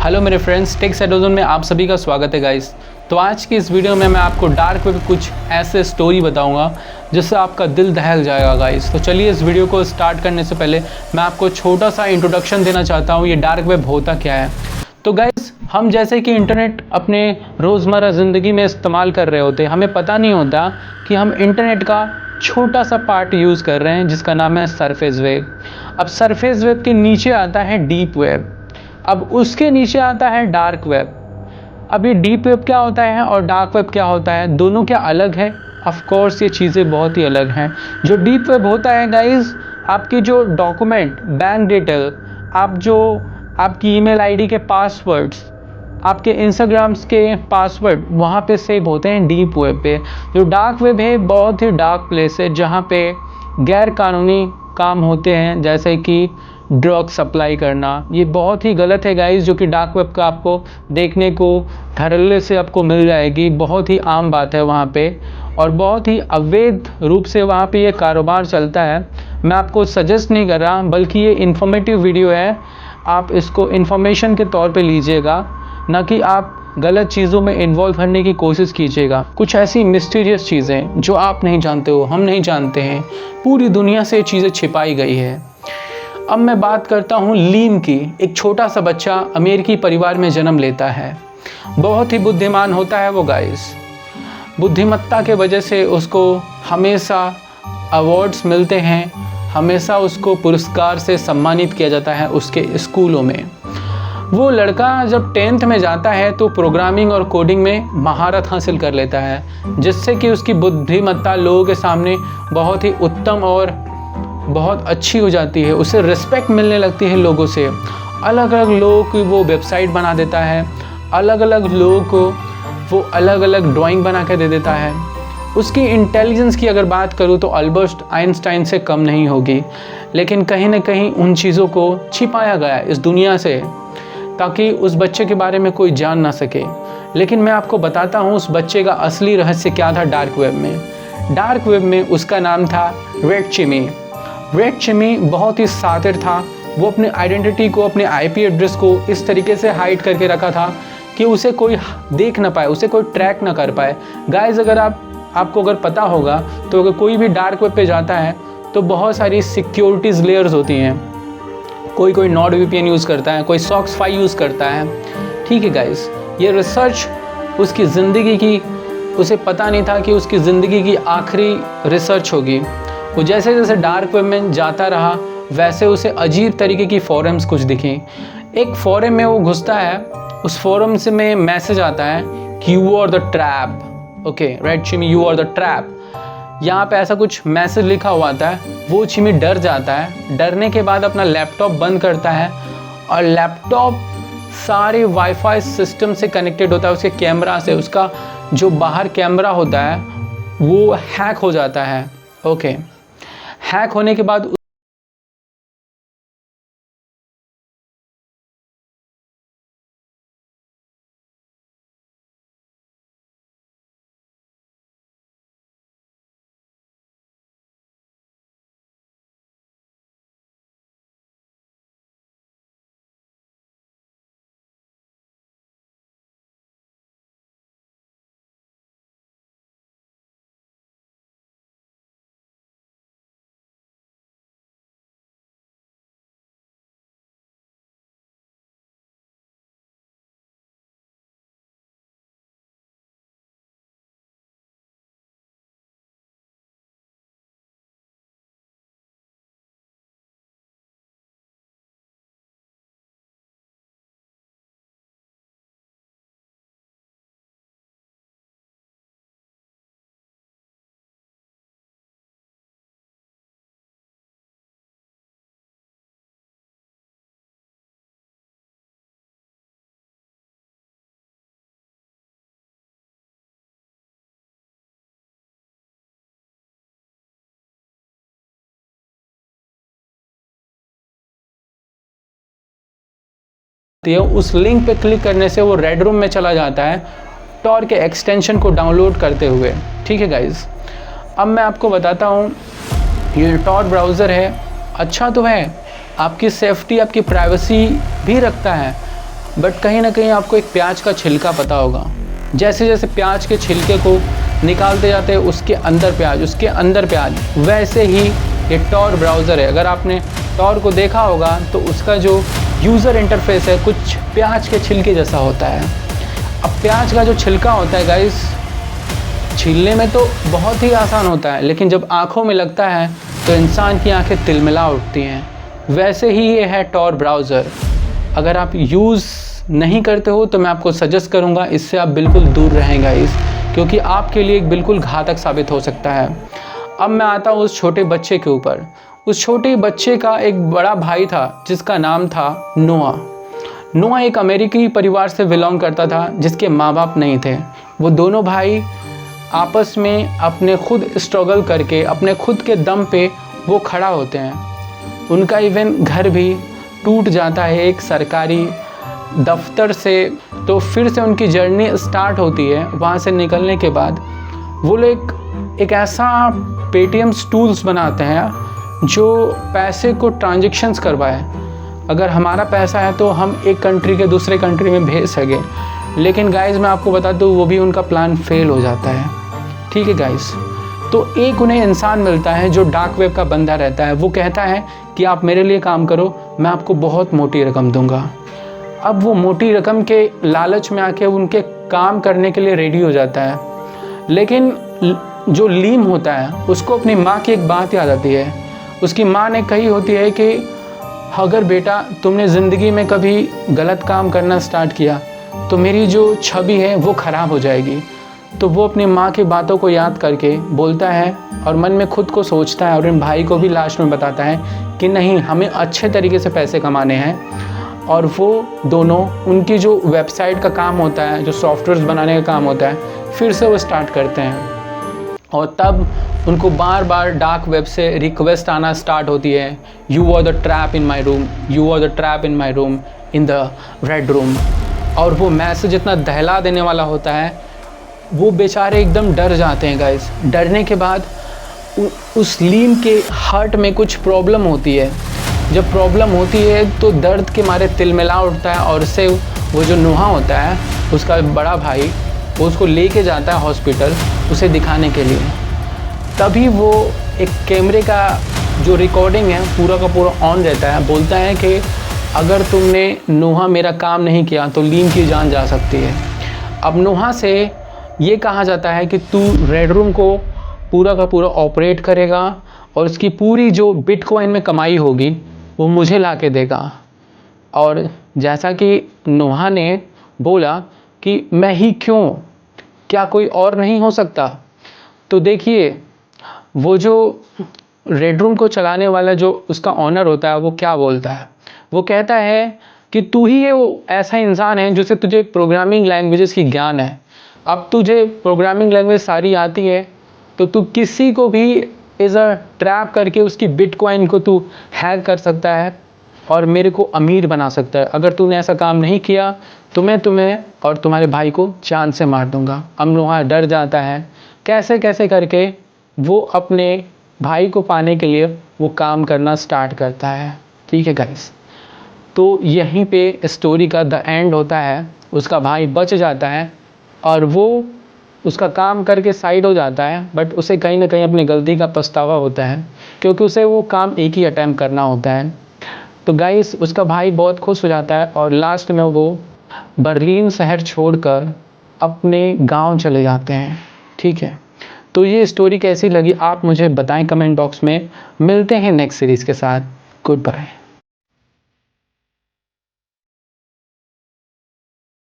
Hello मेरे friends, take सेडोजन में आप सभी का स्वागत है गाइस। तो आज की इस वीडियो में मैं आपको डार्क वेब कुछ ऐसे स्टोरी बताऊंगा जिससे आपका दिल दहल जाएगा गाइस। तो चलिए इस वीडियो को स्टार्ट करने से पहले मैं आपको छोटा सा इंट्रोडक्शन देना चाहता हूँ, ये डार्क वेब होता क्या है। तो गाइस, हम जैसे कि इंटरनेट अपने रोज़मर्रा ज़िंदगी में इस्तेमाल कर रहे होते हैं, हमें पता नहीं होता कि हम इंटरनेट का छोटा सा पार्ट यूज़ कर रहे हैं जिसका नाम है सरफेस वेब। अब सरफेस वेब के नीचे आता है डीप वेब, अब उसके नीचे आता है डार्क वेब। अब ये डीप वेब क्या होता है और डार्क वेब क्या होता है, दोनों क्या अलग है? ऑफ कोर्स ये चीज़ें बहुत ही अलग हैं। जो डीप वेब होता है गाइस, आपकी जो डॉक्यूमेंट, बैंक डिटेल, आपकी ईमेल आईडी के पासवर्ड्स, आपके इंस्टाग्राम्स के पासवर्ड वहाँ पे सेव होते हैं डीप वेब पे। जो डार्क वेब है बहुत ही डार्क प्लेस है जहाँ पे गैर कानूनी काम होते हैं, जैसे कि ड्रग सप्लाई करना। ये बहुत ही गलत है गाइस, जो कि डार्क वेब का आपको देखने को धड़ल्ले से आपको मिल जाएगी। बहुत ही आम बात है वहाँ पे और बहुत ही अवैध रूप से वहाँ पे ये कारोबार चलता है। मैं आपको सजेस्ट नहीं कर रहा, बल्कि ये इन्फॉर्मेटिव वीडियो है, आप इसको इन्फॉर्मेशन के तौर पे लीजिएगा, ना कि आप गलत चीज़ों में इन्वॉल्व करने की कोशिश कीजिएगा। कुछ ऐसी मिस्टीरियस चीज़ें जो आप नहीं जानते हो, हम नहीं जानते हैं, पूरी दुनिया से चीज़ें छिपाई गई है। अब मैं बात करता हूँ लीम की। एक छोटा सा बच्चा अमेरिकी परिवार में जन्म लेता है। बहुत ही बुद्धिमान होता है वो गाइस। बुद्धिमत्ता के वजह से उसको हमेशा अवार्ड्स मिलते हैं, हमेशा उसको पुरस्कार से सम्मानित किया जाता है उसके स्कूलों में। वो लड़का जब 10th में जाता है तो प्रोग्रामिंग और कोडिंग में महारत हासिल कर लेता है, जिससे कि उसकी बुद्धिमत्ता लोगों के सामने बहुत ही उत्तम और बहुत अच्छी हो जाती है। उसे रिस्पेक्ट मिलने लगती है लोगों से। अलग अलग लोगों की वो वेबसाइट बना देता है, अलग अलग लोगों को वो अलग अलग ड्राइंग बना के दे देता है। उसकी इंटेलिजेंस की अगर बात करूँ तो अल्बर्ट आइंस्टाइन से कम नहीं होगी, लेकिन कहीं ना कहीं उन चीज़ों को छिपाया गया इस दुनिया से ताकि उस बच्चे के बारे में कोई जान ना सके। लेकिन मैं आपको बताता हूँ उस बच्चे का असली रहस्य क्या था डार्क वेब में। डार्क वेब में उसका नाम था रेड चिमी। रेड चिमी बहुत ही शातिर था। वो अपनी आइडेंटिटी को, अपने आईपी एड्रेस को इस तरीके से हाइड करके रखा था कि उसे कोई देख ना पाए, उसे कोई ट्रैक ना कर पाए। गाइस, अगर आपको अगर पता होगा तो अगर कोई भी डार्क वेब पे जाता है तो बहुत सारी सिक्योरिटीज़ लेयर्स होती हैं। कोई नॉर्ड वीपीएन यूज़ करता है, कोई सॉक्स5 यूज़ करता है। ठीक है गाइस, ये रिसर्च उसकी ज़िंदगी की, उसे पता नहीं था कि उसकी ज़िंदगी की आखिरी रिसर्च होगी। वो जैसे जैसे डार्क वेब में जाता रहा वैसे उसे अजीब तरीके की फोरम्स कुछ दिखी। एक फोरम में वो घुसता है, उस फोरम से में मैसेज आता है कि you are the trap. Okay, red चिमी, यू आर द ट्रैप। यहाँ पे ऐसा कुछ मैसेज लिखा हुआ आता है। वो चिमी डर जाता है। डरने के बाद अपना लैपटॉप बंद करता है और लैपटॉप सारे वाईफाई सिस्टम से कनेक्टेड होता है, उसके कैमरा से। उसका जो बाहर कैमरा होता है वो हैक हो जाता है। ओके, हैक होने के बाद उस लिंक पे क्लिक करने से वो रेड रूम में चला जाता है टॉर के एक्सटेंशन को डाउनलोड करते हुए। ठीक है गाइस, अब मैं आपको बताता हूँ ये टॉर ब्राउज़र है, अच्छा तो है, आपकी सेफ्टी, आपकी प्राइवेसी भी रखता है, बट कहीं ना कहीं आपको एक प्याज का छिलका पता होगा। जैसे जैसे प्याज के छिलके को निकालते जाते हैं उसके अंदर प्याज, उसके अंदर प्याज, वैसे ही ये टॉर ब्राउज़र है। अगर आपने टॉर को देखा होगा तो उसका जो यूज़र इंटरफेस है कुछ प्याज के छिलके जैसा होता है। अब प्याज का जो छिलका होता है गाइस, छीलने में तो बहुत ही आसान होता है, लेकिन जब आँखों में लगता है तो इंसान की आंखें तिलमिला उठती हैं। वैसे ही ये है टॉर ब्राउज़र। अगर आप यूज़ नहीं करते हो तो मैं आपको सजेस्ट करूँगा इससे आप बिल्कुल दूर रहें गाइस, क्योंकि आपके लिए एक बिल्कुल घातक साबित हो सकता है। अब मैं आता हूँ उस छोटे बच्चे के ऊपर। उस छोटे बच्चे का एक बड़ा भाई था जिसका नाम था नोआ। नोआ एक अमेरिकी परिवार से बिलोंग करता था जिसके माँ बाप नहीं थे। वो दोनों भाई आपस में अपने खुद स्ट्रगल करके अपने खुद के दम पे वो खड़ा होते हैं। उनका इवन घर भी टूट जाता है एक सरकारी दफ्तर से। तो फिर से उनकी जर्नी स्टार्ट होती है। वहाँ से निकलने के बाद वो लोग एक ऐसा पेटीएम टूल्स बनाते हैं जो पैसे को ट्रांजेक्शन्स करवाए। अगर हमारा पैसा है तो हम एक कंट्री के दूसरे कंट्री में भेज सकें। लेकिन गाइज़ मैं आपको बता दूँ वो भी उनका प्लान फेल हो जाता है। ठीक है गाइज़, तो एक उन्हें इंसान मिलता है जो डार्क वेब का बंदा रहता है। वो कहता है कि आप मेरे लिए काम करो, मैं आपको बहुत मोटी रकम दूंगा। अब वो मोटी रकम के लालच में आके उनके काम करने के लिए रेडी हो जाता है। लेकिन जो लीम होता है उसको अपनी माँ की एक बात याद आती है। उसकी माँ ने कही होती है कि अगर बेटा तुमने ज़िंदगी में कभी गलत काम करना स्टार्ट किया तो मेरी जो छवि है वो ख़राब हो जाएगी। तो वो अपनी माँ की बातों को याद करके बोलता है और मन में खुद को सोचता है और इन भाई को भी लास्ट में बताता है कि नहीं, हमें अच्छे तरीके से पैसे कमाने हैं। और वो दोनों उनकी जो वेबसाइट का काम होता है, जो सॉफ्टवेयर बनाने का काम होता है, फिर से वो स्टार्ट करते हैं। और तब उनको बार बार डार्क वेब से रिक्वेस्ट आना स्टार्ट होती है, you are the trap in my room, you are the trap in my room in the red room. और वो मैसेज इतना दहला देने वाला होता है, वो बेचारे एकदम डर जाते हैं गाइस। डरने के बाद उस लीम के हार्ट में कुछ प्रॉब्लम होती है। जब प्रॉब्लम होती है तो दर्द के मारे तिलमिला उठता है और उससे वो जो नोहा होता है उसका बड़ा भाई, वो उसको लेके जाता है हॉस्पिटल उसे दिखाने के लिए। तभी वो एक कैमरे का जो रिकॉर्डिंग है पूरा का पूरा ऑन रहता है। बोलता है कि अगर तुमने नोहा मेरा काम नहीं किया तो लीम की जान जा सकती है। अब नोहा से ये कहा जाता है कि तू रेड रूम को पूरा का पूरा ऑपरेट करेगा और उसकी पूरी जो बिटकॉइन में कमाई होगी वो मुझे ला के देगा। और जैसा कि नोहा ने बोला कि मैं ही क्यों, क्या कोई और नहीं हो सकता। तो देखिए वो जो रेड रूम को चलाने वाला जो उसका ऑनर होता है वो क्या बोलता है। वो कहता है कि तू ही वो ऐसा इंसान है जिसे तुझे प्रोग्रामिंग लैंग्वेजेस की ज्ञान है। अब तुझे प्रोग्रामिंग लैंग्वेज सारी आती है तो तू किसी को भी एज अ ट्रैप करके उसकी बिटकॉइन को तू हैक कर सकता है और मेरे को अमीर बना सकता है। अगर तूने ऐसा काम नहीं किया तो मैं तुम्हें और तुम्हारे भाई को जान से मार दूंगा। नोहा डर जाता है। कैसे कैसे करके वो अपने भाई को पाने के लिए वो काम करना स्टार्ट करता है। ठीक है गाइस, तो यहीं पे स्टोरी का द एंड होता है। उसका भाई बच जाता है और वो उसका काम करके साइड हो जाता है, बट उसे कहीं ना कहीं अपनी गलती का पछतावा होता है क्योंकि उसे वो काम एक ही अटैम्प्ट करना होता है। तो गाइस उसका भाई बहुत खुश हो जाता है और लास्ट में वो बर्लिन शहर छोड़कर अपने गांव चले जाते हैं। ठीक है, तो ये स्टोरी कैसी लगी आप मुझे बताएं कमेंट बॉक्स में। मिलते हैं नेक्स्ट सीरीज़ के साथ। Good bye.